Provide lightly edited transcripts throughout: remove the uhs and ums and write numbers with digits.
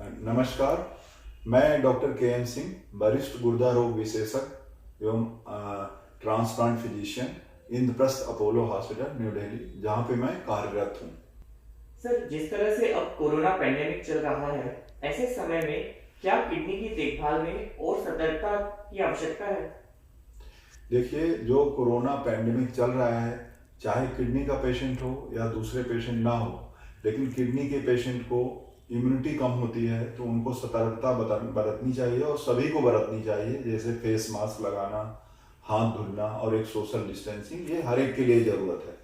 नमस्कार। मैं डॉक्टर के एम सिंह, वरिष्ठ गुर्दा रोग विशेषज्ञ एवं transplant physician, Indraprastha Apollo hospital, new Delhi, जहाँ पे मैं कार्यरत हूँ। सर, जिस तरह से अब कोरोना पैंडेमिक चल रहा है, ऐसे समय में क्या किडनी की देखभाल में और सतर्कता की आवश्यकता है? देखिए, जो कोरोना पैंडेमिक चल रहा है, चाहे किडनी का पेशेंट हो या दूसरे पेशेंट ना हो, लेकिन किडनी के पेशेंट को इम्यूनिटी कम होती है तो उनको सतर्कता बरतनी चाहिए और सभी को बरतनी चाहिए। जैसे फेस मास्क लगाना, हाथ धुलना और एक सोशल डिस्टेंसिंग, ये हर एक के लिए ज़रूरत है।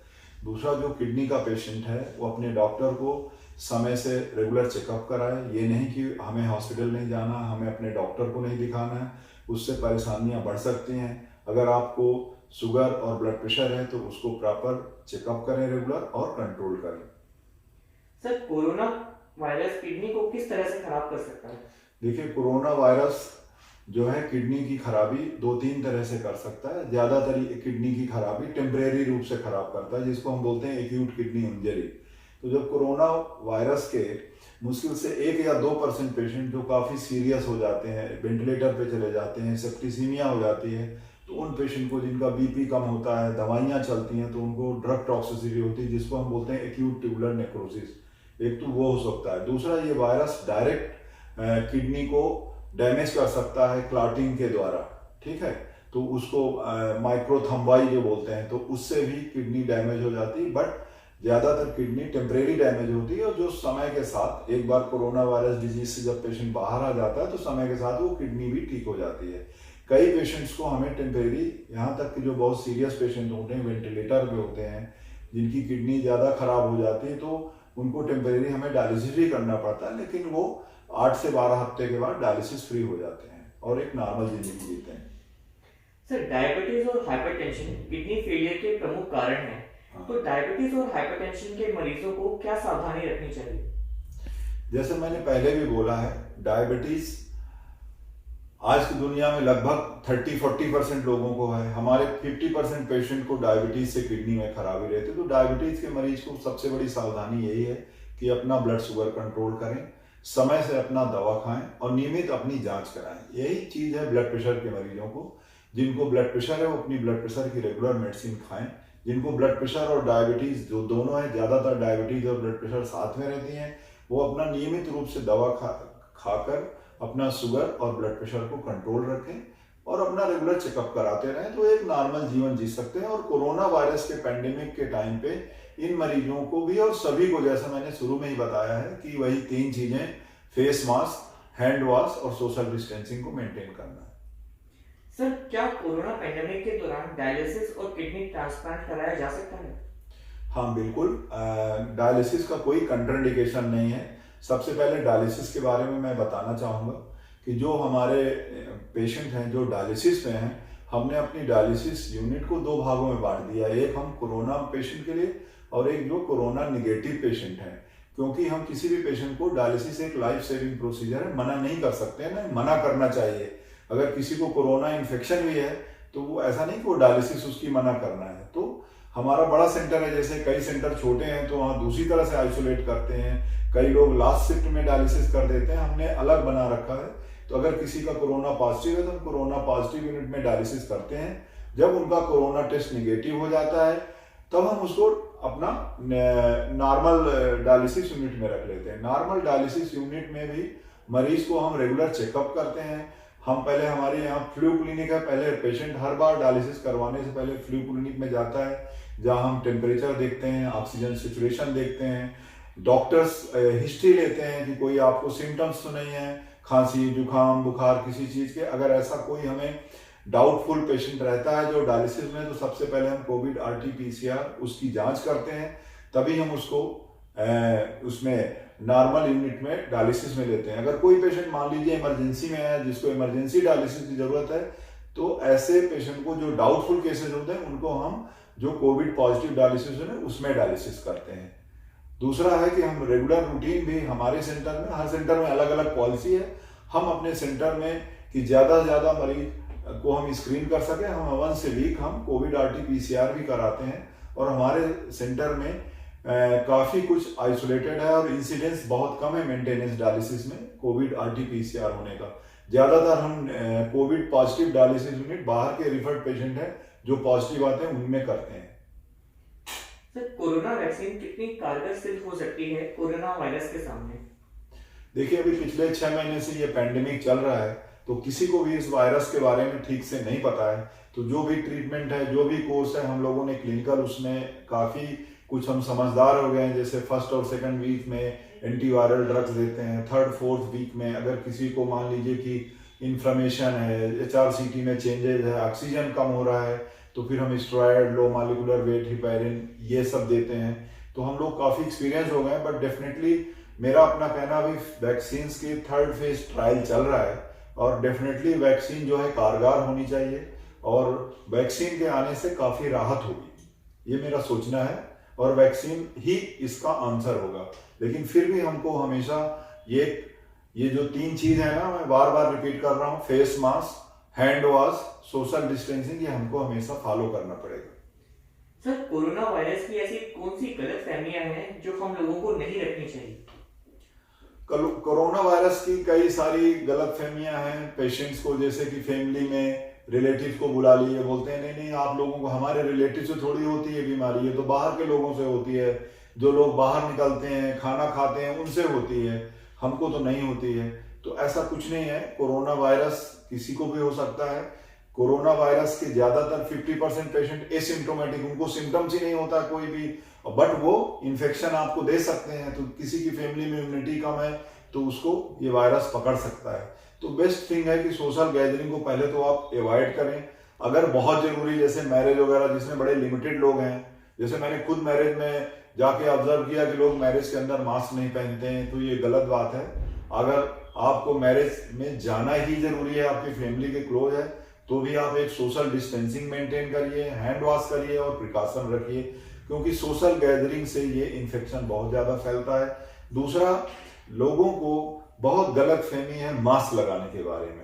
दूसरा, जो किडनी का पेशेंट है वो अपने डॉक्टर को समय से रेगुलर चेकअप कराए। ये नहीं कि हमें हॉस्पिटल नहीं जाना, हमें अपने डॉक्टर को नहीं दिखाना है, उससे परेशानियां बढ़ सकती हैं। अगर आपको शुगर और ब्लड प्रेशर है तो उसको प्रॉपर चेकअप करें रेगुलर और कंट्रोल करें। सर, कोरोना वायरस किडनी को किस तरह से खराब कर सकता है? देखिए, कोरोना वायरस जो है किडनी की खराबी दो तीन तरह से कर सकता है। ज़्यादातर ये किडनी की खराबी टेम्परेरी रूप से खराब करता है, जिसको हम बोलते हैं एक्यूट किडनी इंजरी। तो जब कोरोना वायरस के मुश्किल से 1 या 2% पेशेंट जो काफ़ी सीरियस हो जाते हैं, वेंटिलेटर पे चले जाते हैं, सेप्टिसीमिया हो जाती है, तो उन पेशेंट को जिनका बीपी कम होता है, दवाइयाँ चलती हैं, तो उनको ड्रग टॉक्सिसिटी होती है, जिसको हम बोलते हैं एक्यूट ट्यूबुलर नेक्रोसिस। एक तो वो हो सकता है। दूसरा, ये वायरस डायरेक्ट किडनी को डैमेज कर सकता है क्लॉटिंग के द्वारा, ठीक है। तो उसको माइक्रोथम्बाई जो बोलते हैं, तो उससे भी किडनी डैमेज हो जाती है। बट ज़्यादातर किडनी टेम्परेरी डैमेज होती है और जो समय के साथ, एक बार कोरोना वायरस डिजीज से जब पेशेंट बाहर आ जाता है तो समय के साथ वो किडनी भी ठीक हो जाती है। कई पेशेंट्स को हमें टेम्परेरी, यहाँ तक कि जो बहुत सीरियस पेशेंट होते हैं, वेंटिलेटर पे होते हैं, जिनकी किडनी ज़्यादा खराब हो जाती है, तो उनको टेम्परेरी हमें डायलिसिस भी करना पड़ता है, लेकिन वो 8 से 12 हफ्ते के बाद डायलिसिस फ्री हो जाते हैं और एक नॉर्मल जिंदगी जीते हैं। सर, डायबिटीज और हाइपरटेंशन किडनी फेलियर के प्रमुख कारण हैं। हाँ। तो डायबिटीज और हाइपरटेंशन के मरीजों को क्या सावधानी रखनी चाहिए? जैसे मैंने पहले भी बोला है, डायबिटीज आज की दुनिया में लगभग 30-40% लोगों को है। हमारे 50% पेशेंट को डायबिटीज से किडनी में खराबी रहती है। तो डायबिटीज के मरीज को सबसे बड़ी सावधानी यही है कि अपना ब्लड शुगर कंट्रोल करें, समय से अपना दवा खाएं और नियमित अपनी जांच कराएं। यही चीज़ है ब्लड प्रेशर के मरीजों को। जिनको ब्लड प्रेशर है वो अपनी ब्लड प्रेशर की रेगुलर मेडिसिन खाएं। जिनको ब्लड प्रेशर और डायबिटीज जो दोनों है, ज़्यादातर डायबिटीज और ब्लड प्रेशर साथ में रहती हैं, वो अपना नियमित रूप से दवा खाकर अपना शुगर और ब्लड प्रेशर को कंट्रोल रखें और अपना रेगुलर चेकअप कराते रहें, तो एक नॉर्मल जीवन जी सकते हैं। और कोरोना वायरस के पैंडेमिक के टाइम पे इन मरीजों को भी और सभी को, जैसा मैंने शुरू में ही बताया है कि वही 3 चीजें, फेस मास्क, हैंड वॉश और सोशल डिस्टेंसिंग को मेंटेन करना है। सर, क्या कोरोना पैंडेमिक के दौरान डायलिसिस और किडनी ट्रांसप्लांट कराया जा सकता है? हाँ, बिल्कुल। डायलिसिस का कोई कंट्राइंडिकेशन नहीं है। सबसे पहले डायलिसिस के बारे में मैं बताना चाहूँगा कि जो हमारे पेशेंट हैं जो डायलिसिस में हैं, हमने अपनी डायलिसिस यूनिट को 2 भागों में बांट दिया। एक हम कोरोना पेशेंट के लिए और एक जो कोरोना निगेटिव पेशेंट हैं, क्योंकि हम किसी भी पेशेंट को, डायलिसिस एक लाइफ सेविंग प्रोसीजर है, मना नहीं कर सकते हैं, ना मना करना चाहिए। अगर किसी को कोरोना इन्फेक्शन भी है तो वो ऐसा नहीं कि वो डायलिसिस उसकी मना करना है। तो हमारा बड़ा सेंटर है, जैसे कई सेंटर छोटे हैं तो वहाँ दूसरी तरह से आइसोलेट करते हैं, कई लोग लास्ट शिफ्ट में डायलिसिस कर देते हैं, हमने अलग बना रखा है। तो अगर किसी का कोरोना पॉजिटिव है तो हम कोरोना पॉजिटिव यूनिट में डायलिसिस करते हैं। जब उनका कोरोना टेस्ट निगेटिव हो जाता है तब हम उसको अपना नॉर्मल डायलिसिस यूनिट में रख लेते हैं। नॉर्मल डायलिसिस यूनिट में भी मरीज को हम रेगुलर चेकअप करते हैं। हम पहले, हमारे यहाँ फ्लू क्लिनिक है, पहले पेशेंट हर बार डायलिसिस करवाने से पहले फ्लू क्लिनिक में जाता है, जहाँ हम टेम्परेचर देखते हैं, ऑक्सीजन सिचुएशन देखते हैं, डॉक्टर्स हिस्ट्री लेते हैं कि कोई आपको सिम्टम्स तो नहीं है, खांसी, जुकाम, बुखार किसी चीज़ के। अगर ऐसा कोई हमें डाउटफुल पेशेंट रहता है जो डायलिसिस में, तो सबसे पहले हम कोविड RT-PCR उसकी जांच करते हैं, तभी हम उसको उसमें नॉर्मल यूनिट में डायलिसिस में लेते हैं। अगर कोई पेशेंट मान लीजिए इमरजेंसी में है, जिसको इमरजेंसी डायलिसिस की जरूरत है, तो ऐसे पेशेंट को, जो डाउटफुल केसेस होते हैं, उनको हम जो कोविड पॉजिटिव डायलिसिस है उसमें डायलिसिस करते हैं। दूसरा है कि हम रेगुलर रूटीन भी हमारे सेंटर में, हर सेंटर में अलग अलग पॉलिसी है, हम अपने सेंटर में कि ज़्यादा से ज़्यादा मरीज को हम स्क्रीन कर सकें, हम वंस ए वीक हम कोविड RT-PCR भी कराते हैं। और हमारे सेंटर में काफ़ी कुछ आइसोलेटेड है और इंसिडेंस बहुत कम है मेंटेनेंस डायलिसिस में कोविड आरटी-पीसीआर होने का। ज़्यादातर हम कोविड पॉजिटिव डायलिसिस यूनिट बाहर के रिफर्ड पेशेंट हैं जो पॉजिटिव आते हैं उनमें करते हैं। सर, कोरोना वैक्सीन कितनी कारगर सिद्ध हो सकती है कोरोना वायरस के सामने? देखिए, अभी पिछले 6 महीने से ये पैंडेमिक चल रहा है, तो किसी को भी इस वायरस के बारे में ठीक से नहीं पता है। तो जो भी ट्रीटमेंट है, जो भी कोर्स है, हम लोगों ने क्लिनिकल उसमें काफ़ी कुछ हम समझदार हो गए हैं। जैसे फर्स्ट और सेकंड वीक में एंटीवायरल ड्रग्स देते हैं, थर्ड फोर्थ वीक में अगर किसी को मान लीजिए कि इन्फ्लेमेशन है, HRCT में चेंजेस है, ऑक्सीजन कम हो रहा है, तो फिर हम steroid, low molecular weight heparin ये सब देते हैं। तो हम लोग काफ़ी एक्सपीरियंस हो गए हैं, बट डेफिनेटली मेरा अपना कहना अभी वैक्सीन की थर्ड फेज ट्रायल चल रहा है और डेफिनेटली वैक्सीन जो है कारगर होनी चाहिए और वैक्सीन के आने से काफ़ी राहत होगी, ये मेरा सोचना है और वैक्सीन ही इसका आंसर होगा। लेकिन फिर भी हमको हमेशा ये जो 3 चीज़ है ना, मैं बार बार रिपीट कर रहा हूँ, face mask, hand wash, social distancing, ये हमको हमेशा फॉलो करना पड़ेगा। सर, कोरोना वायरस की ऐसी कौन सी गलतफहमियां हैं जो हम लोगों को नहीं रखनी चाहिए? कोरोना वायरस की कई सारी गलतफहमियां हैं पेशेंट्स को, जैसे कि फैमिली में रिलेटिव को बुला लिए, बोलते हैं नहीं आप लोगों को, हमारे रिलेटिव से थोड़ी होती है बीमारी, है तो बाहर के लोगों से होती है, जो लोग बाहर निकलते हैं खाना खाते हैं उनसे होती है, हमको तो नहीं होती है। तो ऐसा कुछ नहीं है, कोरोना वायरस किसी को भी हो सकता है। कोरोना वायरस के ज्यादातर 50% पेशेंट एसिम्प्टोमेटिक, उनको सिम्टम्स ही नहीं होता कोई भी, बट वो इन्फेक्शन आपको दे सकते हैं। तो किसी की फैमिली में इम्यूनिटी कम है तो उसको ये वायरस पकड़ सकता है। तो बेस्ट थिंग है कि सोशल गैदरिंग को पहले तो आप अवॉइड करें। अगर बहुत जरूरी, जैसे मैरिज वगैरह जिसमें बड़े लिमिटेड लोग हैं, जैसे मैंने खुद मैरिज में जाके ऑब्जर्व किया कि लोग मैरिज के अंदर मास्क नहीं पहनते हैं, तो ये गलत बात है। अगर आपको मैरिज में जाना ही जरूरी है, आपकी फैमिली के क्लोज है, तो भी आप एक सोशल डिस्टेंसिंग मेंटेन करिए, हैंड वॉश करिए और प्रिकॉशन रखिए, क्योंकि सोशल गैदरिंग से ये इन्फेक्शन बहुत ज्यादा फैलता है। दूसरा, लोगों को बहुत गलत फहमी है मास्क लगाने के बारे में।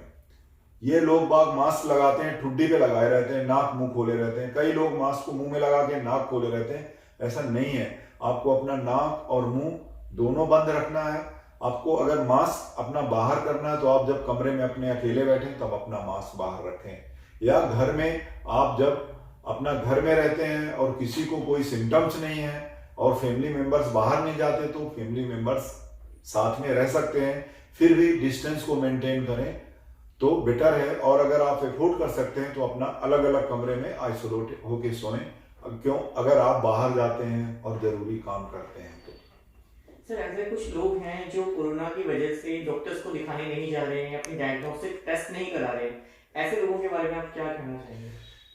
ये लोग बाग मास्क लगाते हैं, ठुड्डी पे लगाए रहते हैं, नाक मुंह खोले रहते हैं। कई लोग मास्क को मुंह में लगा के नाक खोले रहते हैं, ऐसा नहीं है। आपको अपना नाक और मुंह दोनों बंद रखना है। आपको अगर मास्क अपना बाहर करना है तो आप जब कमरे में अपने अकेले बैठे तब अपना मास्क बाहर रखें, या घर में आप जब अपना घर में रहते हैं और किसी को कोई सिम्टम्स नहीं है और फैमिली मेंबर्स बाहर नहीं जाते, तो फैमिली मेंबर्स साथ में रह सकते हैं, फिर भी डिस्टेंस को मेंटेन करें तो बेटर है। और अगर आप अफोर्ड कर सकते हैं तो अपना अलग अलग कमरे में आइसोलेट होके सोएं। क्यों, अगर आप बाहर जाते हैं और जरूरी काम करते हैं तो। सर, ऐसे कुछ लोग हैं जो कोरोना की वजह से डॉक्टर्स को दिखाने नहीं जा रहे हैं, अपनी डायग्नोस्टिक टेस्ट नहीं करा रहे हैं, ऐसे लोगों के बारे में आप क्या कहना चाहेंगे?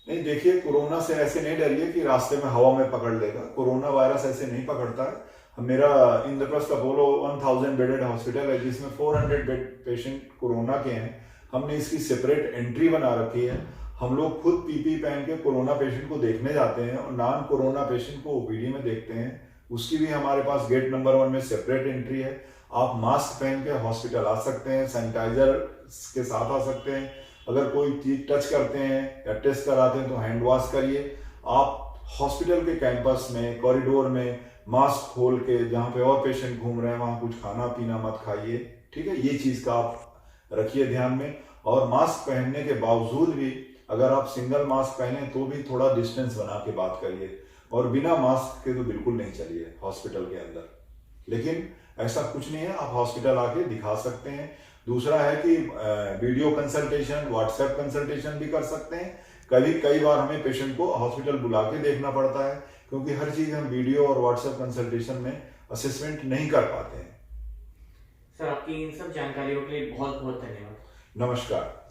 नहीं, देखिए, कोरोना से ऐसे नहीं डरिए कि रास्ते में हवा में पकड़ लेगा। कोरोना वायरस ऐसे नहीं पकड़ता है। मेरा इंद्रप्रस्थ अपोलो 1000 बेडेड हॉस्पिटल है जिसमें 400 बेड पेशेंट कोरोना के हैं। हमने इसकी सेपरेट एंट्री बना रखी है। हम लोग खुद पीपी पहन के कोरोना पेशेंट को देखने जाते हैं और नॉन कोरोना पेशेंट को ओपीडी में देखते हैं। उसकी भी हमारे पास गेट नंबर 1 में सेपरेट एंट्री है। आप मास्क पहन के हॉस्पिटल आ सकते हैं, सैनिटाइजर के साथ आ सकते हैं। अगर कोई चीज टच करते हैं या टेस्ट कराते हैं तो हैंड वॉश करिए। आप हॉस्पिटल के कैंपस में, कॉरिडोर में मास्क खोल के, जहाँ पे और पेशेंट घूम रहे हैं वहां कुछ खाना पीना मत खाइए, ठीक है। ये चीज का आप रखिए ध्यान में। और मास्क पहनने के बावजूद भी अगर आप सिंगल मास्क पहने तो भी थोड़ा डिस्टेंस बना के बात करिए, और बिना मास्क के तो बिल्कुल नहीं चलिए हॉस्पिटल के अंदर। लेकिन ऐसा कुछ नहीं है, आप हॉस्पिटल आके दिखा सकते हैं। दूसरा है कि वीडियो कंसल्टेशन, व्हाट्सएप कंसल्टेशन भी कर सकते हैं। कई बार हमें पेशेंट को हॉस्पिटल बुला के देखना पड़ता है, क्योंकि हर चीज हम वीडियो और व्हाट्सएप कंसल्टेशन में असेसमेंट नहीं कर पाते हैं। सर, आपकी इन सब जानकारियों के लिए बहुत बहुत धन्यवाद। नमस्कार।